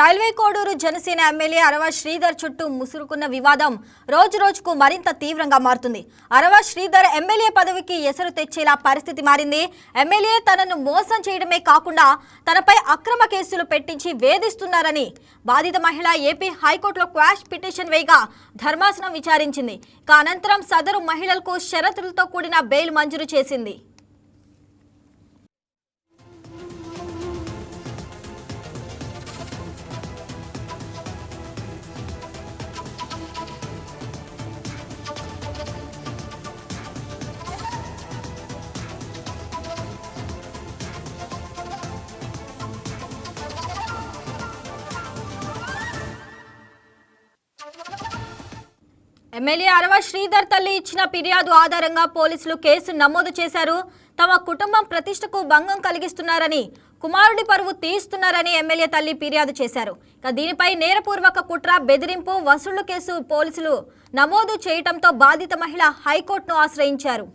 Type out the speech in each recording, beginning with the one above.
Railway Koduru Janasena MLA Arava Sridhar చుట్టూ ముసురుకున్న వివాదం రోజు రోజుకు మరింత తీవ్రంగా మారుతుంది. అరవ శ్రీధర్ ఎమ్మెల్యే పదవికి ఎసరు తెచ్చేలా పరిస్థితి మారింది. ఎమ్మెల్యే తనను మోసం చేయడమే కాకుండా తనపై అక్రమ కేసులు పెట్టించి వేధిస్తున్నారని బాధిత మహిళ ఏపీ హైకోర్టులో క్వాష్ పిటిషన్ వేయగా ధర్మాసనం విచారించింది. అనంతరం సదరు మహిళలకు షరతులతో కూడిన బెయిల్ మంజూరు చేసింది. ఎమ్మెల్యే అరవ శ్రీధర్ తల్లి ఇచ్చిన ఫిర్యాదు ఆధారంగా పోలీసులు కేసు నమోదు చేశారు. తమ కుటుంబం ప్రతిష్టకు భంగం కలిగిస్తున్నారని, కుమారుడి పరువు తీస్తున్నారని ఎమ్మెల్యే తల్లి ఫిర్యాదు చేశారు. దీనిపై నేరపూర్వక కుట్ర, బెదిరింపు, వసూళ్లు కేసు పోలీసులు నమోదు చేయడంతో బాధిత మహిళ హైకోర్టును ఆశ్రయించారు.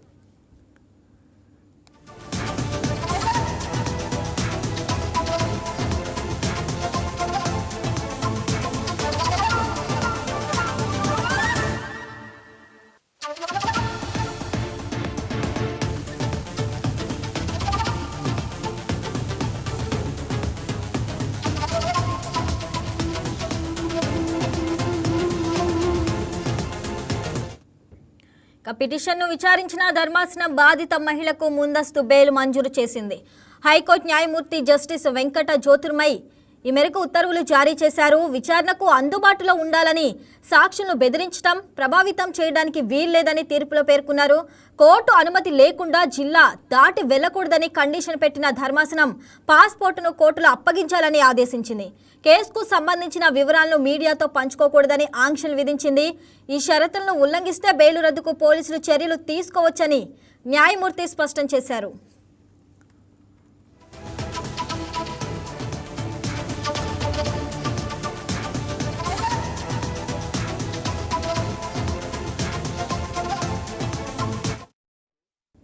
పిటిషన్ను విచారించిన ధర్మాసనం బాధిత మహిళకు ముందస్తు బెయిల్ మంజూరు చేసింది. హైకోర్టు న్యాయమూర్తి జస్టిస్ వెంకట జ్యోతిర్మయ్ ఈ మేరకు ఉత్తర్వులు జారీ చేశారు. విచారణకు అందుబాటులో ఉండాలని, సాక్షులను బెదిరించడం, ప్రభావితం చేయడానికి వీల్లేదని తీర్పులో పేర్కొన్నారు. కోర్టు అనుమతి లేకుండా జిల్లా దాటి వెళ్లకూడదని కండిషన్ పెట్టిన ధర్మాసనం పాస్పోర్టును కోర్టులో అప్పగించాలని ఆదేశించింది. కేసుకు సంబంధించిన వివరాలను మీడియాతో పంచుకోకూడదని ఆంక్షలు విధించింది. ఈ షరతులను ఉల్లంఘిస్తే బెయిలు రద్దుకు పోలీసులు చర్యలు తీసుకోవచ్చని న్యాయమూర్తి స్పష్టం చేశారు.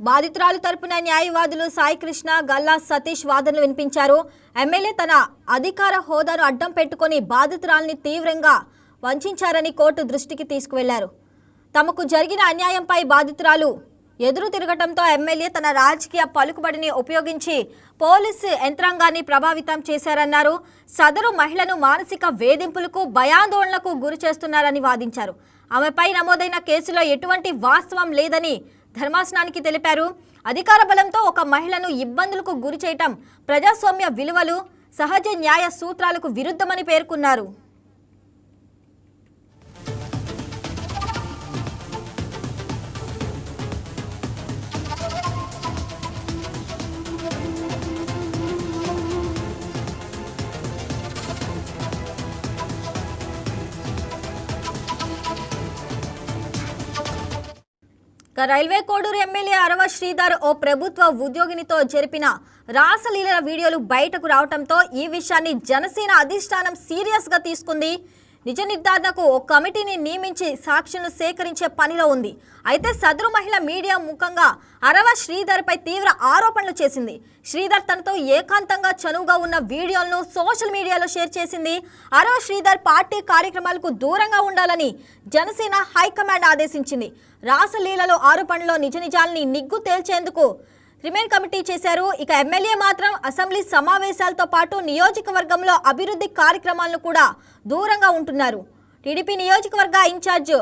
బాధితురాలు తరపున న్యాయవాదులు సాయికృష్ణ, గల్లా సతీష్ వాదనలు వినిపించారు. ఎమ్మెల్యే తన అధికార హోదాను అడ్డం పెట్టుకుని బాధితురాల్ని తీవ్రంగా వంచారని కోర్టు దృష్టికి తీసుకువెళ్లారు. తమకు జరిగిన అన్యాయంపై బాధితురాలు ఎదురు తిరగటంతో ఎమ్మెల్యే తన రాజకీయ పలుకుబడిని ఉపయోగించి పోలీసు యంత్రాంగాన్ని ప్రభావితం చేశారన్నారు. సదరు మహిళను మానసిక వేధింపులకు, భయాందోళనకు గురి చేస్తున్నారని వాదించారు. ఆమెపై నమోదైన కేసులో ఎటువంటి వాస్తవం లేదని ధర్మాసనానికి తెలిపారు. అధికార బలంతో ఒక మహిళను ఇబ్బందులకు గురి చేయటం ప్రజాస్వామ్య విలువలు, సహజ న్యాయ సూత్రాలకు విరుద్ధమని పేర్కొన్నారు. రైల్వే కోడూరు ఎమ్మెల్యే అరవ శ్రీధర్ ఓ ప్రభుత్వ ఉద్యోగినితో జరిపిన రాసలీలల వీడియోలు బయటకు రావడంతో ఈ విషయాన్ని జనసేన అధిష్టానం సీరియస్ గా తీసుకుంది. నిజ నిర్ధారణకు ఓ కమిటీని నియమించి సాక్షులను సేకరించే పనిలో ఉంది. అయితే సదరు మహిళ మీడియా ముఖంగా అరవ శ్రీధర్ పై తీవ్ర ఆరోపణలు చేసింది. శ్రీధర్ తనతో ఏకాంతంగా చనువుగా ఉన్న వీడియోలను సోషల్ మీడియాలో షేర్ చేసింది. అరవ శ్రీధర్ పార్టీ కార్యక్రమాలకు దూరంగా ఉండాలని జనసేన హైకమాండ్ ఆదేశించింది. రాసలీలలో ఆరోపణలో నిజ నిజాలని నిగ్గు తేల్చేందుకు రిమైన్ కమిటీ చేశారు. ఎమ్మెల్యే మాత్రం అసెంబ్లీ సమావేశాలతో పాటు నియోజకవర్గంలో అభివృద్ధి కార్యక్రమాలను కూడా దూరంగా ఉంటున్నారు. టీడీపీ నియోజకవర్గ ఇన్ఛార్జ్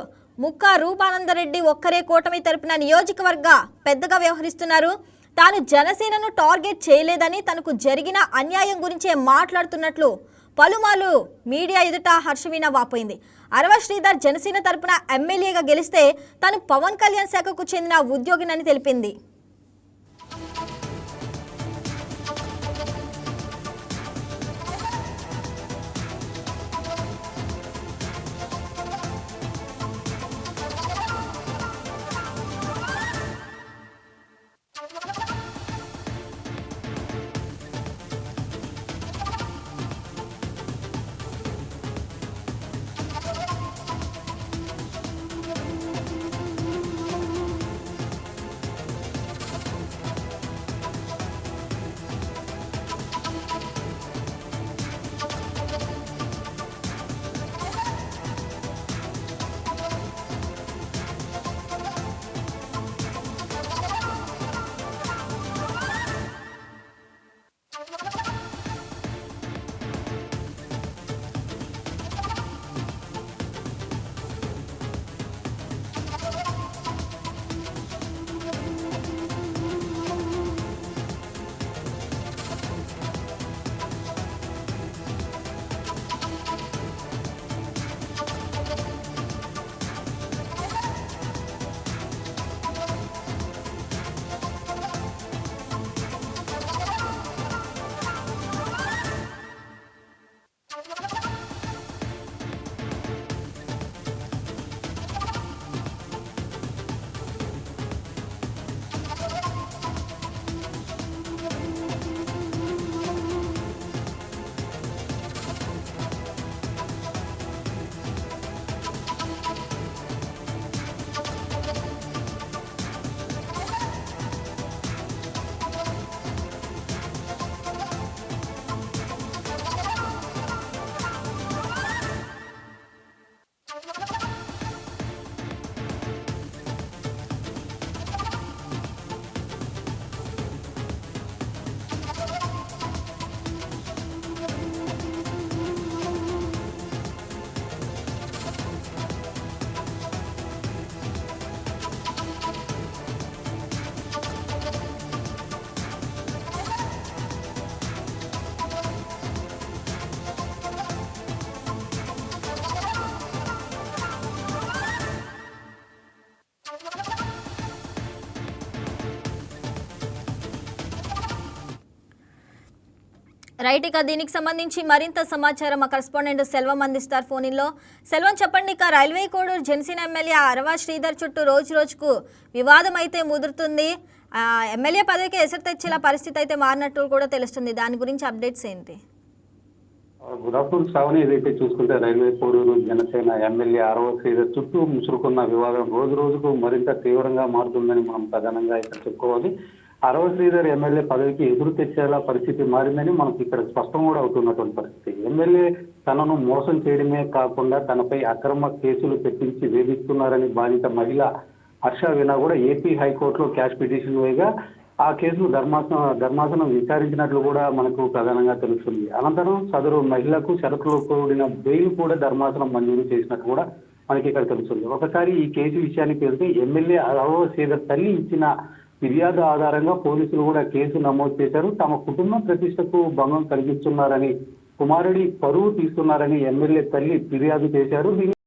ముక్క రూపానందరెడ్డి ఒక్కరే కూటమి తరపున నియోజకవర్గ పెద్దగా వ్యవహరిస్తున్నారు. తాను జనసేనను టార్గెట్ చేయలేదని, తనకు జరిగిన అన్యాయం గురించే మాట్లాడుతున్నట్లు పలుమార్లు మీడియా ఎదుట హర్షవీణ వాపోయింది. అరవ శ్రీధర్ జనసేన తరపున ఎమ్మెల్యేగా గెలిస్తే తాను పవన్ కళ్యాణ్ శాఖకు చెందిన ఉద్యోగినని తెలిపింది. రైట్, ఇక దీనికి సంబంధించి మరింత సమాచారం మా కరెస్పాండెంట్ సెల్వం అందిస్తారు ఫోన్లో. సెల్వం, చెప్పండి. ఇక రైల్వే కోడూరు జనసేన ఎమ్మెల్యే అరవ శ్రీధర్ చుట్టూ రోజు రోజుకు వివాదం అయితే ముదురుతుంది. ఎమ్మెల్యే పదవికి ఎసరు తెచ్చేలా పరిస్థితి అయితే మారినట్టు కూడా తెలుస్తుంది. దాని గురించి అప్డేట్స్ ఏంటి? Good afternoon Shravani. ఏదైతే చూసుకుంటే రైల్వే కోడూరు జనసేన ఎమ్మెల్యే అరవ శ్రీధర్ చుట్టూ ముసురుకున్న వివాదం రోజు రోజుకు మరింత తీవ్రంగా మారుతుందని మనం ప్రధానంగా ఇక్కడ చెప్పుకోవాలి. అరవ శ్రీధర్ ఎమ్మెల్యే పదవికి ఎదురు తెచ్చేలా పరిస్థితి మారిందని మనకి ఇక్కడ స్పష్టం కూడా అవుతున్నటువంటి పరిస్థితి. ఎమ్మెల్యే తనను మోసం చేయడమే కాకుండా తనపై అక్రమ కేసులు పెట్టించి వేధిస్తున్నారని బాధిత మహిళ హర్ష వీణా కూడా ఏపీ హైకోర్టులో క్యాష్ పిటిషన్ వేయగా ఆ కేసును ధర్మాసనం విచారించినట్లు కూడా మనకు ప్రధానంగా తెలుస్తుంది. అనంతరం సదరు మహిళకు షరతులు కూడిన బెయిల్ కూడా ధర్మాసనం మంజూరు చేసినట్టు కూడా మనకి ఇక్కడ తెలుస్తుంది. ఒకసారి ఈ కేసు విషయానికి వెళ్తే ఎమ్మెల్యే అరవ శ్రీధర్ తల్లి ఇచ్చిన ఫిర్యాదు ఆధారంగా పోలీసులు కూడా కేసు నమోదు చేశారు. తమ కుటుంబ ప్రతిష్టకు భంగం కలిగిస్తున్నారని, కుమారుడి పరువు తీస్తున్నారని ఎమ్మెల్యే తల్లి ఫిర్యాదు చేశారు.